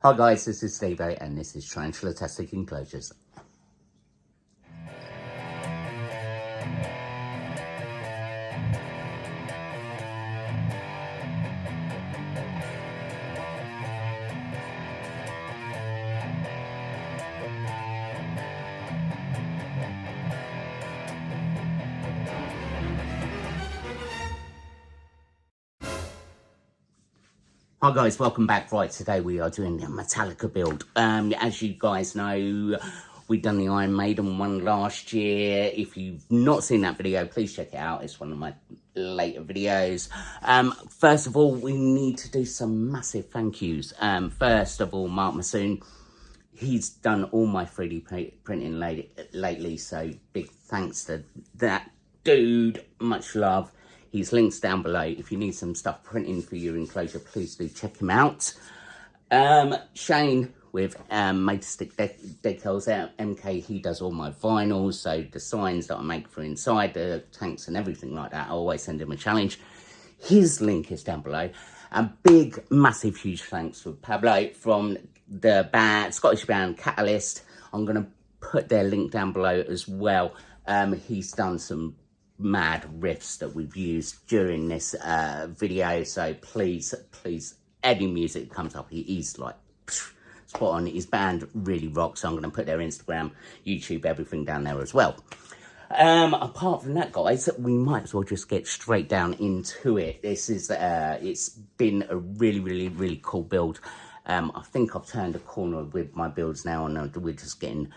Hi guys, this is Steve and this is Tarantula Tastic Enclosures. Hi guys, welcome back. Right, today we are doing the Metallica build. As you guys know, we done the Iron Maiden one last year. If you've not seen that video, please check it out. It's one of my later videos. First of all, we need to do some massive thank yous. First of all, Mark Massoon. He's done all my 3D printing lately, so big thanks to that dude. Much love. His link's down below. If you need some stuff printing for your enclosure, please do check him out. Shane with Tastic decals out, MK, he does all my vinyls, so the signs that I make for inside the tanks and everything like that, I always send him a challenge. His link is down below. And big, massive, huge thanks for Pablo from the Scottish band Catalysis. I'm going to put their link down below as well. He's done some mad riffs that we've used during this video, so please, any music that comes up, he's like spot on. His band really rocks, so I'm going to put their Instagram, YouTube, everything down there as well. Apart from that, guys, we might as well just get straight down into it. This is it's been a really cool build. I think I've turned a corner with my builds now, and we're just going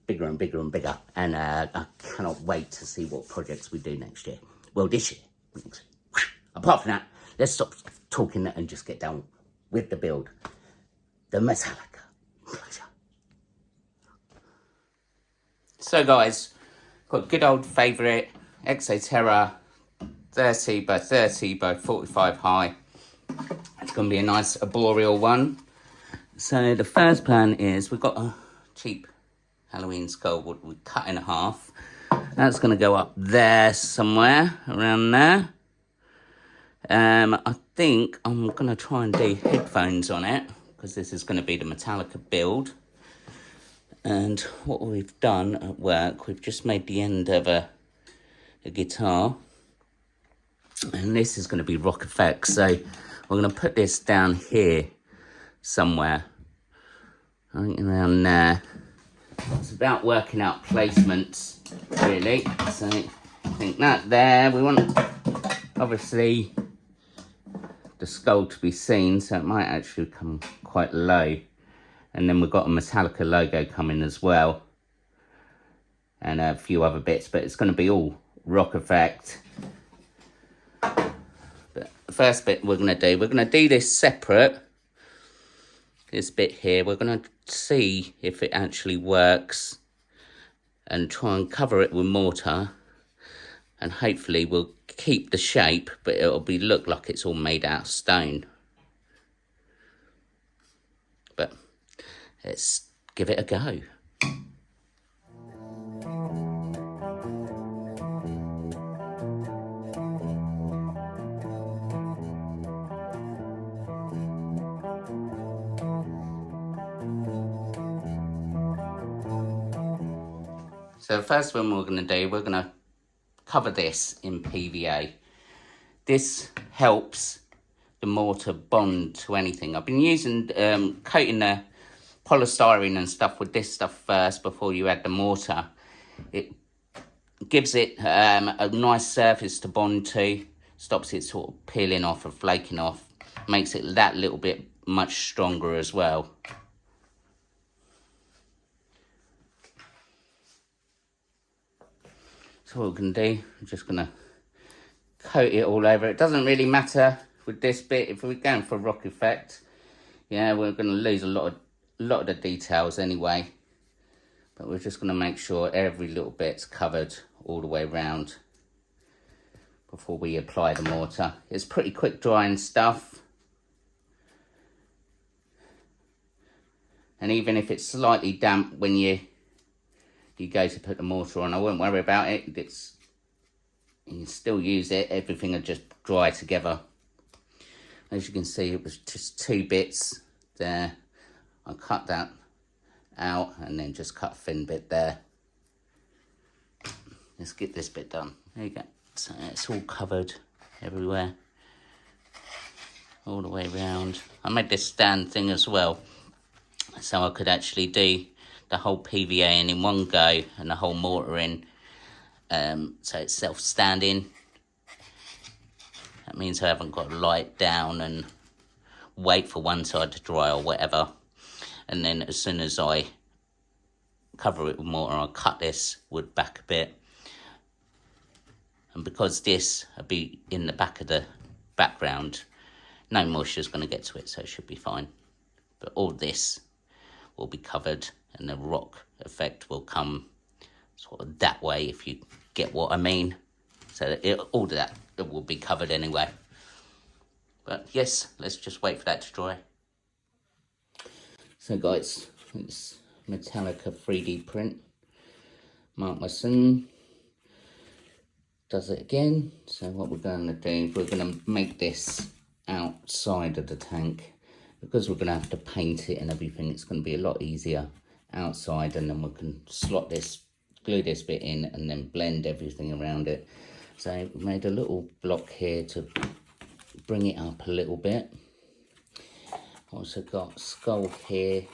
bigger and bigger and bigger, and I cannot wait to see what projects we do next year. Well, this year. Apart from that, let's stop talking and just get down with the build. The Metallica Enclosure. So guys, got good old favourite Exoterra 30 by 30 by 45 high. It's going to be a nice arboreal one. So the first plan is we've got a cheap Halloween skull wood we cut in half. That's going to go up there somewhere, around there. I think I'm going to try and do headphones on it, because this is going to be the Metallica build. And what we've done at work, we've just made the end of a guitar. And this is going to be rock effects. So we're going to put this down here somewhere. I think around there. It's about working out placements, really. So I think that there, we want obviously the skull to be seen, so it might actually come quite low. And then we've got a Metallica logo coming as well, and a few other bits, but it's going to be all rock effect. But the first bit we're going to do this separate. This bit here, we're going to see if it actually works and try and cover it with mortar, and hopefully we'll keep the shape, but it'll look like it's all made out of stone. But let's give it a go. So the first one we're going to do, we're going to cover this in PVA. This helps the mortar bond to anything. I've been using, coating the polystyrene and stuff with this stuff first before you add the mortar. It gives it a nice surface to bond to, stops it sort of peeling off or flaking off, makes it that little bit much stronger as well. So what we're going to do, I'm just going to coat it all over. It doesn't really matter with this bit. If we're going for rock effect, yeah, we're going to lose a lot of the details anyway. But we're just going to make sure every little bit's covered all the way around before we apply the mortar. It's pretty quick drying stuff. And even if it's slightly damp when you go to put the mortar on, I won't worry about it. You can still use it. Everything will just dry together. As you can see, it was just 2 bits there. I cut that out and then just cut a thin bit there. Let's get this bit done. There you go. So it's all covered everywhere, all the way around. I made this stand thing as well, so I could actually do the whole PVA in one go and the whole mortar in. So it's self-standing. That means I haven't got to lie it down and wait for one side to dry or whatever. And then as soon as I cover it with mortar, I'll cut this wood back a bit. And because this will be in the back of the background, no moisture is going to get to it, so it should be fine. But all this will be covered, and the rock effect will come sort of that way, if you get what I mean. So that all that it will be covered anyway. But yes, let's just wait for that to dry. So guys, it's Metallica 3D print. Mark Mason does it again. So what we're going to do, we're going to make this outside of the tank. Because we're going to have to paint it and everything, it's going to be a lot easier outside, and then we can slot this, glue this bit in, and then blend everything around it. So we made a little block here to bring it up a little bit. Also got skull here,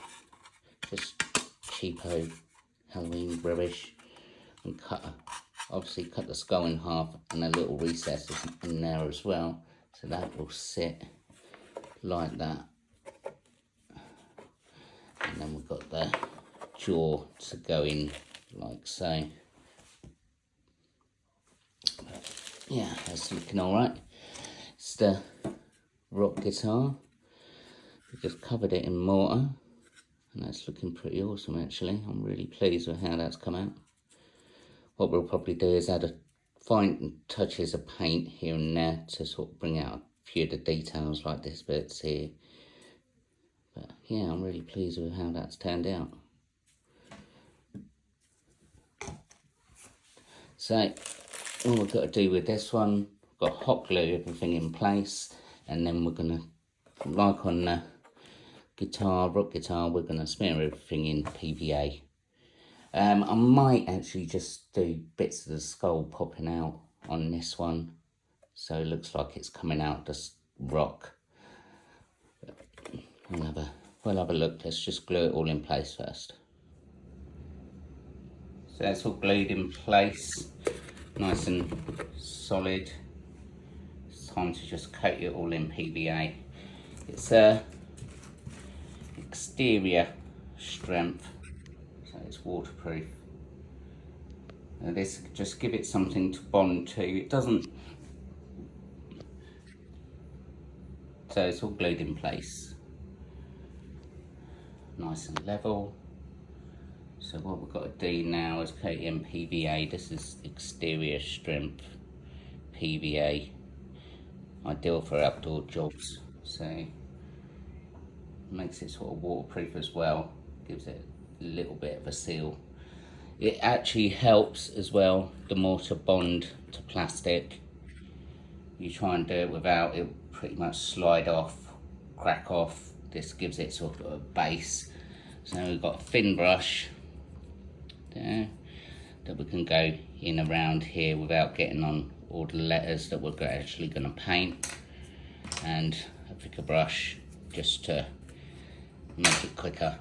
just cheapo Halloween rubbish, and obviously cut the skull in half, and a little recess in there as well, so that will sit like that. And then we've got the jaw to go in like so. Yeah, that's looking alright. It's the rock guitar. We just covered it in mortar, and that's looking pretty awesome actually. I'm really pleased with how that's come out. What we'll probably do is add a fine touches of paint here and there to sort of bring out a few of the details like this bits here. But yeah, I'm really pleased with how that's turned out. So all we've got to do with this one, we've got hot glue everything in place, and then we're going to, like on the guitar, rock guitar, we're going to smear everything in PVA. I might actually just do bits of the skull popping out on this one, so it looks like it's coming out just rock. We'll have a look. Let's just glue it all in place first. So it's all glued in place, nice and solid. It's time to just coat it all in PVA. It's exterior strength, so it's waterproof. And this just give it something to bond to. It doesn't. So it's all glued in place, nice and level. So what we've got to do now is coat in PVA. This is exterior strength PVA, ideal for outdoor jobs. So makes it sort of waterproof as well, gives it a little bit of a seal. It actually helps as well, the mortar bond to plastic. You try and do it without, it pretty much slide off, crack off. This gives it sort of a base. So we've got a thin brush there that we can go in around here without getting on all the letters that we're actually going to paint, and a thicker brush just to make it quicker.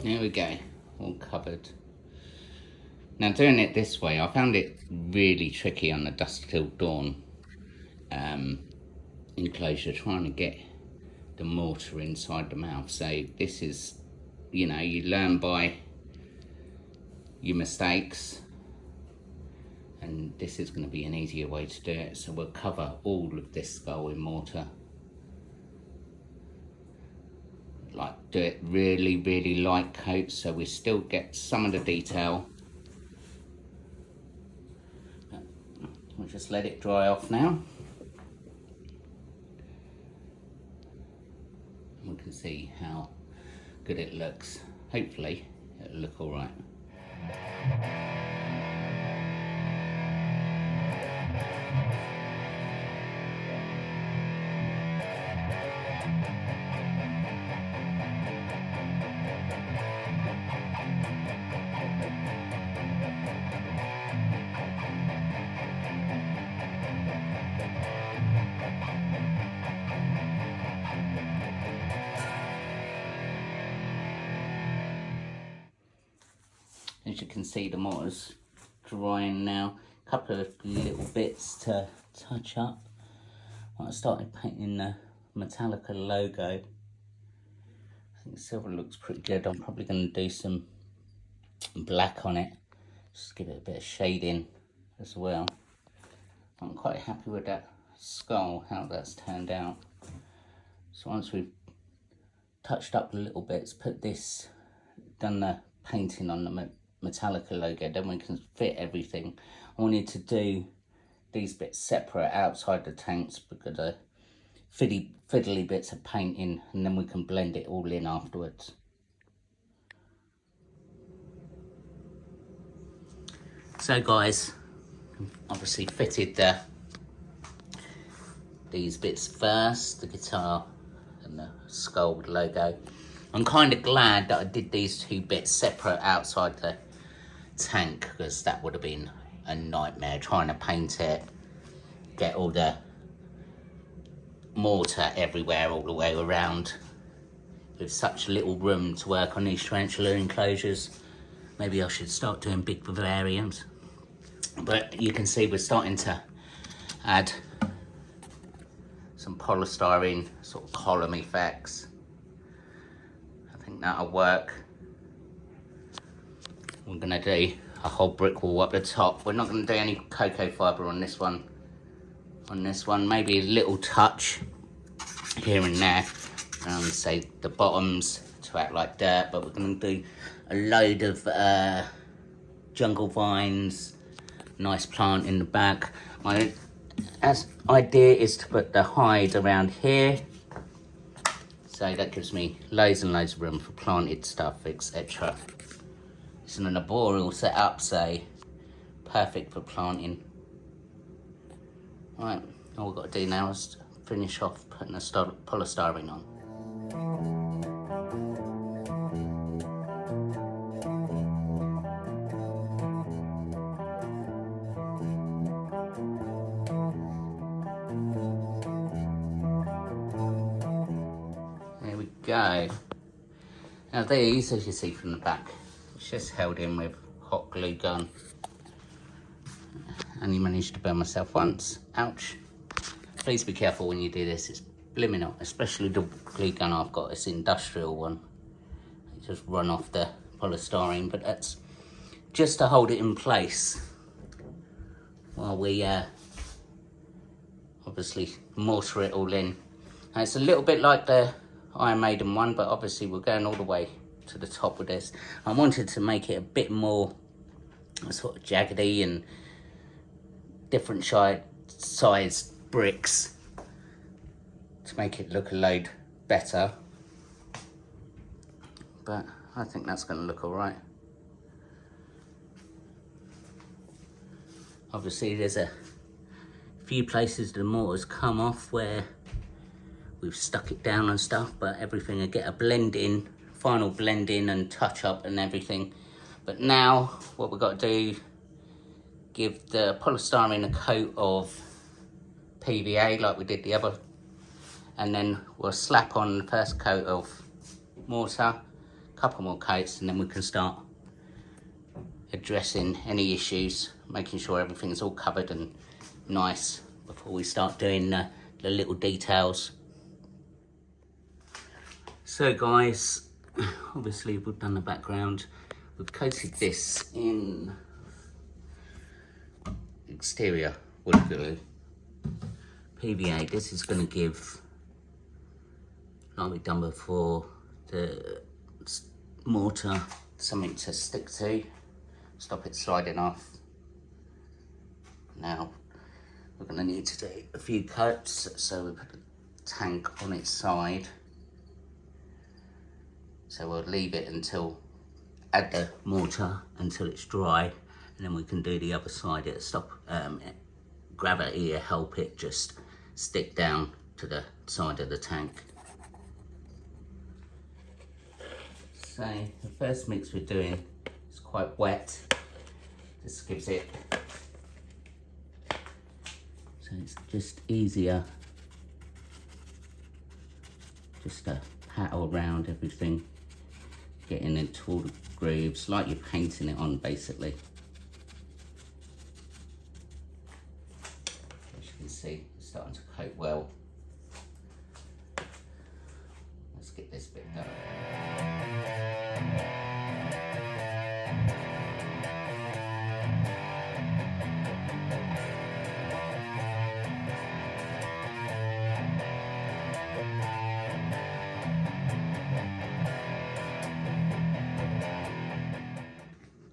There we go, all covered. Now doing it this way, I found it really tricky on the Dusk Till Dawn enclosure, trying to get the mortar inside the mouth. So this is, you know, you learn by your mistakes, and this is going to be an easier way to do it. So we'll cover all of this skull in mortar. Like, do it really light coat so we still get some of the detail, just let it dry off now. We can see how good it looks. Hopefully it'll look all right. As you can see, the mortar's drying now. A couple of little bits to touch up. I started painting the Metallica logo. I think silver looks pretty good. I'm probably going to do some black on it, just give it a bit of shading as well. I'm quite happy with that skull, how that's turned out. So once we've touched up the little bits, done the painting on the Metallica logo, then we can fit everything. I wanted to do these bits separate outside the tanks because the fiddly bits of painting, and then we can blend it all in afterwards. So guys, obviously fitted these bits first, the guitar and the skull logo. I'm kind of glad that I did these two bits separate outside the tank, because that would have been a nightmare trying to paint it, get all the mortar everywhere all the way around with such little room to work on these tarantula enclosures. Maybe I should start doing big vivariums. But you can see we're starting to add some polystyrene sort of column effects. I think that'll work. We're going to do a whole brick wall up the top. We're not going to do any cocoa fibre on this one. Maybe a little touch here and there. Say the bottoms to act like dirt, but we're going to do a load of jungle vines, nice plant in the back. My idea is to put the hide around here, so that gives me loads and loads of room for planted stuff, etc. It's an arboreal setup, so perfect for planting. Right, all we've got to do now is finish off putting the polystyrene on. There we go. Now these, as you see from the back, it's just held in with hot glue gun. Only managed to burn myself once. Ouch. Please be careful when you do this. It's blimmin' hot, especially the glue gun I've got. It's industrial one. It just run off the polystyrene, but that's just to hold it in place while we obviously mortar it all in. Now, it's a little bit like the Iron Maiden one, but obviously we're going all the way to the top with this. I wanted to make it a bit more sort of jaggedy and different size bricks to make it look a load better, but I think that's going to look all right. Obviously there's a few places the mortar's come off where we've stuck it down and stuff, but everything will get a blend in, final blend in and touch up and everything. But now what we've got to do, give the polystyrene a coat of PVA like we did the other, and then we'll slap on the first coat of mortar, a couple more coats, and then we can start addressing any issues, making sure everything's all covered and nice before we start doing the little details. So guys, obviously we've done the background, we've coated this in exterior wood glue PVA. This is going to give, like we've done before, the mortar something to stick to, stop it sliding off. Now we're going to need to do a few coats. So we put the tank on its side. So we'll leave it until, add the mortar until it's dry, and then we can do the other side. It'll stop gravity, help it just stick down to the side of the tank. So the first mix we're doing is quite wet. This gives it, so it's just easier just to paddle around everything, getting into all the grooves, like you're painting it on basically. As you can see, it's starting to coat well. Let's get this bit done.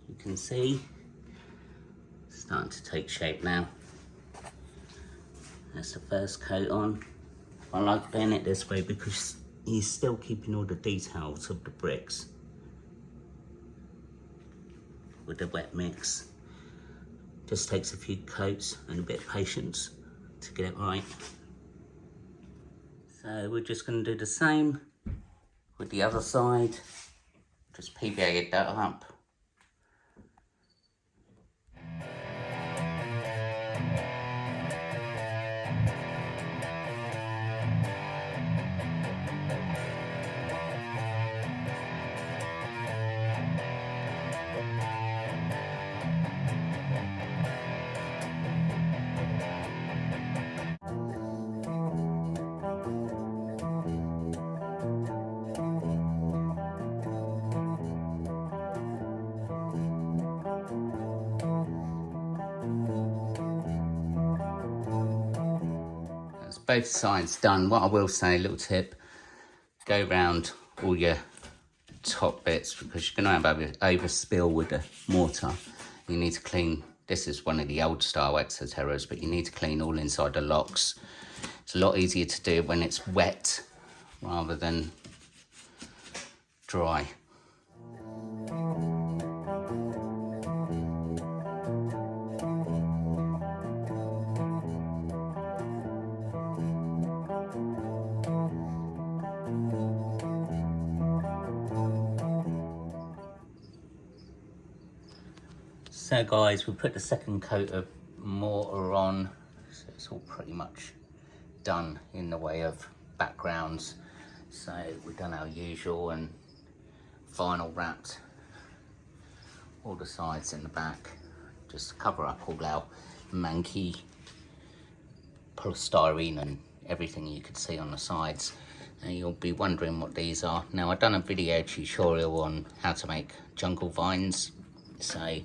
You can see it's starting to take shape now. That's the first coat on. I like doing it this way because you're still keeping all the details of the bricks with the wet mix. Just takes a few coats and a bit of patience to get it right. So we're just going to do the same with the other side. Just PVA that up. Both sides done. What I will say, little tip, go round all your top bits because you're going to have overspill with the mortar. You need to clean, this is one of the old style Exoterras, but you need to clean all inside the locks. It's a lot easier to do when it's wet rather than dry. So guys, we put the second coat of mortar on, so it's all pretty much done in the way of backgrounds. So we've done our usual and vinyl wrapped all the sides and the back, just to cover up all our manky polystyrene and everything you could see on the sides. And you'll be wondering what these are. Now, I've done a video tutorial on how to make jungle vines, so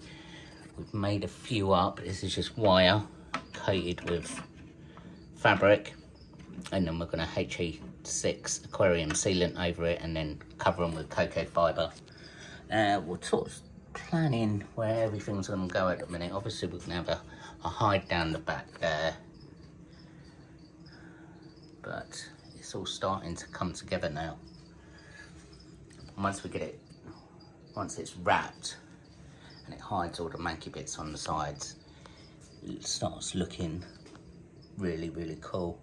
we've made a few up. This is just wire coated with fabric, and then we're going to HE6 aquarium sealant over it and then cover them with cocoa fibre. We're sort of planning where everything's going to go at the minute. Obviously we can have a hide down the back there, but it's all starting to come together now. Once we get it, once it's wrapped and it hides all the manky bits on the sides, it starts looking really, really cool.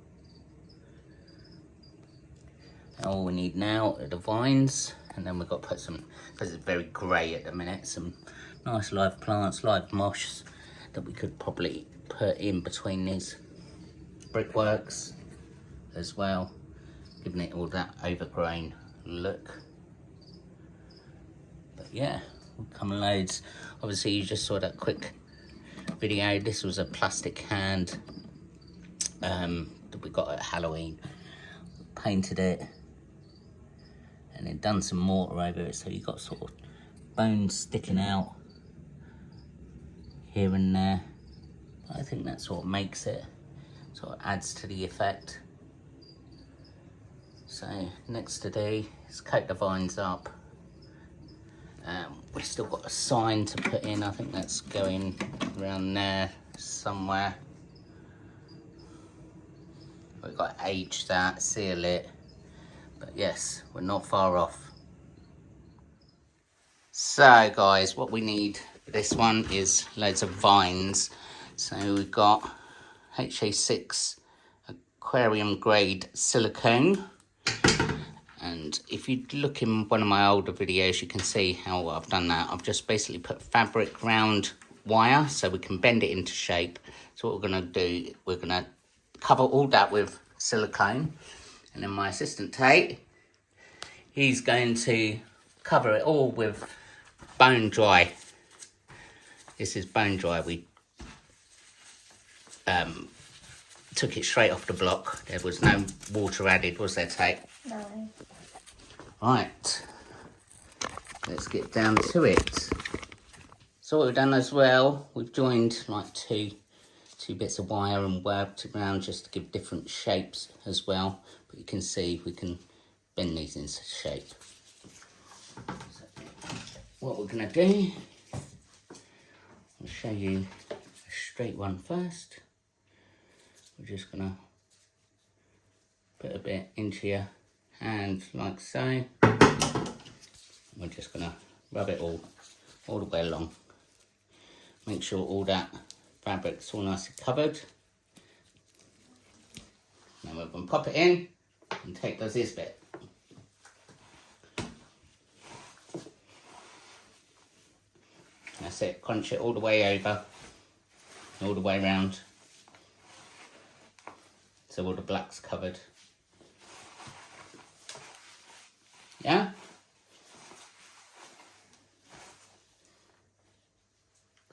All we need now are the vines, and then we've got to put some, because it's very grey at the minute, some nice live plants, live moss that we could probably put in between these brickworks as well, giving it all that overgrown look. But yeah, we'll come loads. Obviously you just saw that quick video. This was a plastic hand that we got at Halloween. We painted it and then done some mortar over it, so you got sort of bones sticking out here and there. I think that's what makes it, sort of adds to the effect. So next to do is coat the vines up. We've still got a sign to put in. I think that's going around there somewhere. We've got to age that, seal it. But yes, we're not far off. So guys, what we need for this one is loads of vines. So we've got HA6 aquarium grade silicone. And if you look in one of my older videos, you can see how I've done that. I've just basically put fabric round wire so we can bend it into shape. So what we're going to do, we're going to cover all that with silicone. And then my assistant Tate, he's going to cover it all with bone dry. This is bone dry. We took it straight off the block. There was no water added, was there, Tate? No. Right, let's get down to it. So what we've done as well, we've joined like two bits of wire and worked it around just to give different shapes as well. But you can see we can bend these into shape. So what we're going to do, I'll show you a straight one first. We're just going to put a bit into your hand like so. We're just going to rub it all the way along. Make sure all that fabric's all nice and covered. Now we're going to pop it in and take those this bit. That's it, crunch it all the way over, all the way around. So all the black's covered. Yeah?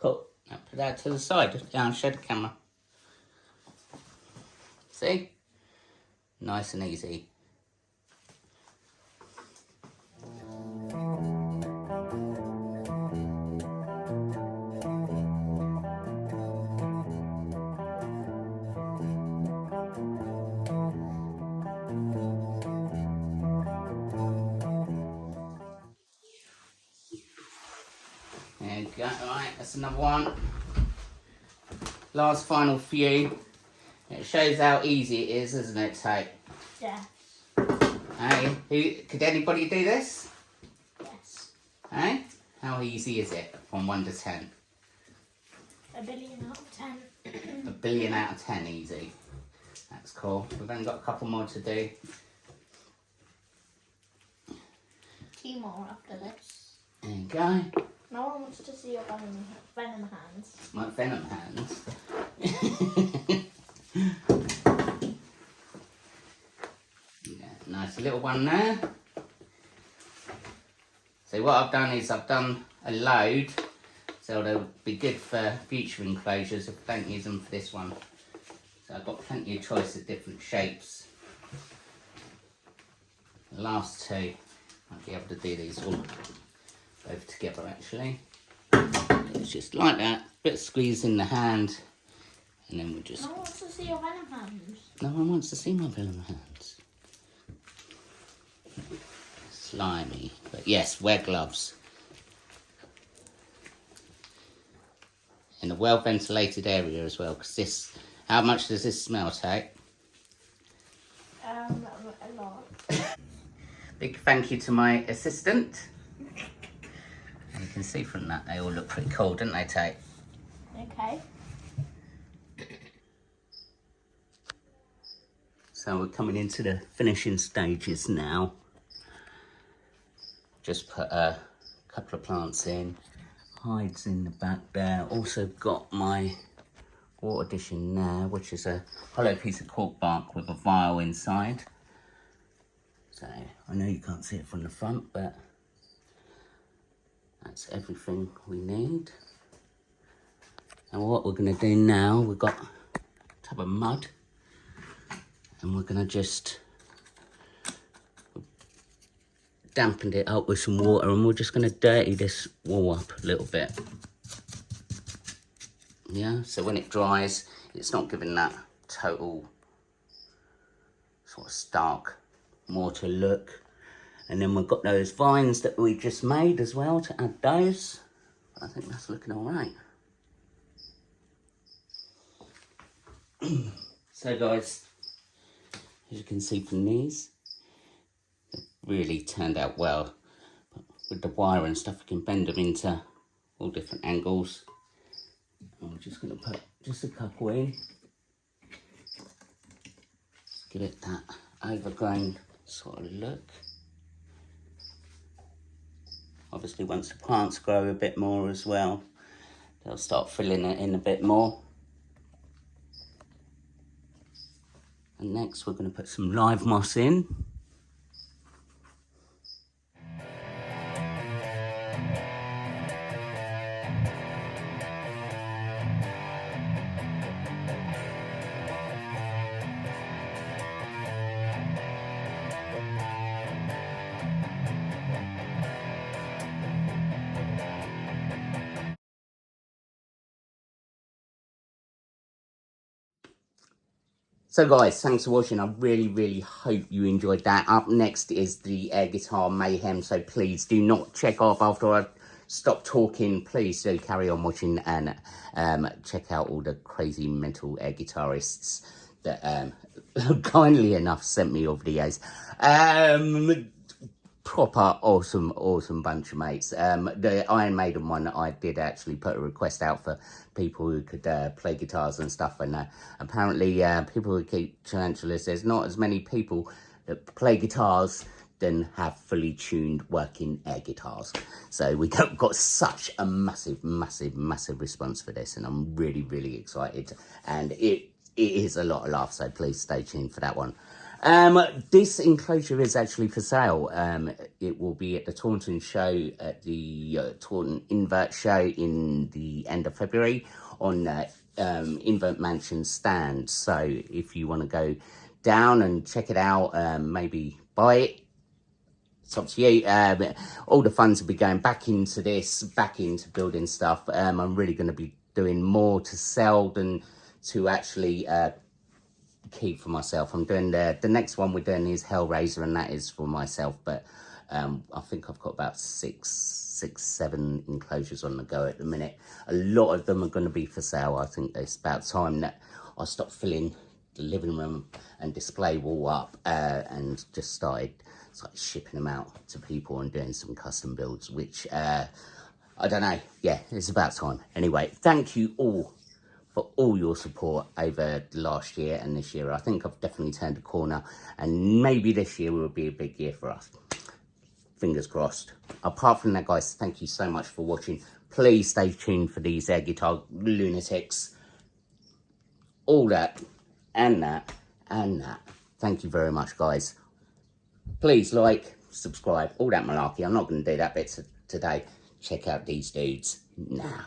Cool. Now put that to the side. Just down, show the camera. See? Nice and easy. There you go. Alright, that's another one. Last final few. It shows how easy it is, isn't it, Tate? Yeah. Hey, could anybody do this? Yes. Hey? How easy is it from 1 to 10? 1 billion out of 10. 1 billion out of 10 easy. That's cool. We've only got a couple more to do. 2 more after this. There you go. No one wants to see your venom hands. My venom hands. Yeah, nice little one there. So what I've done is I've done a load, so they'll be good for future enclosures if I don't use them for this one. So I've got plenty of choice of different shapes. The last two, I'll be able to do these all both together actually. It's just like that, bit of squeeze in the hand, and then we just... No one wants to see your venom hands. No one wants to see my venom hands. Slimy, but yes, wear gloves. In a well ventilated area as well, because this... How much does this smell take? A lot. Big thank you to my assistant. And you can see from that they all look pretty cool, don't they, Tate? Okay. So we're coming into the finishing stages now. Just put a couple of plants in. Hides in the back there. Also got my water dish in there, which is a hollow piece of cork bark with a vial inside. So I know you can't see it from the front, but that's everything we need. And what we're going to do now, we've got a tub of mud, and we're going to just dampen it up with some water, and we're just going to dirty this wall up a little bit. Yeah, so when it dries, it's not giving that total sort of stark mortar look. And then we've got those vines that we just made as well to add those. I think that's looking all right. So guys, as you can see from these, it really turned out well. But with the wire and stuff, you can bend them into all different angles. I'm just going to put just a couple in. Give it that overgrown sort of look. Obviously, once the plants grow a bit more as well, they'll start filling it in a bit more. And next, we're going to put some live moss in. So guys, thanks for watching. I really hope you enjoyed that. Up next is the air guitar mayhem, so please do not check off after I stop talking. Please do carry on watching and check out all the crazy mental air guitarists that kindly enough sent me your videos. Proper awesome bunch of mates. The Iron Maiden one, I did actually put a request out for people who could play guitars and stuff, and apparently people who keep Tarantulas, there's not as many people that play guitars than have fully tuned working air guitars. So we got such a massive response for this, and I'm really excited, and it is a lot of laughs, so please stay tuned for that one. This enclosure is actually for sale. It will be at the Taunton show, at the Taunton Invert show in the end of February on Invert Mansion stand. So if you want to go down and check it out, maybe buy it, it's up to you. All the funds will be going back into this, back into building stuff. I'm really going to be doing more to sell than to actually keep for myself. I'm doing the next one we're doing is Hellraiser, and that is for myself, but I think I've got about seven enclosures on the go at the minute. A lot of them are going to be for sale. I think it's about time that I stop filling the living room and display wall up and just started shipping them out to people and doing some custom builds, which I don't know, yeah, it's about time. Anyway, thank you all for all your support over last year and this year. I think I've definitely turned a corner, and maybe this year will be a big year for us. Fingers crossed. Apart from that, guys, thank you so much for watching. Please stay tuned for these air guitar lunatics. All that, and that, and that. Thank you very much, guys. Please like, subscribe, all that malarkey. I'm not going to do that bit today. Check out these dudes now.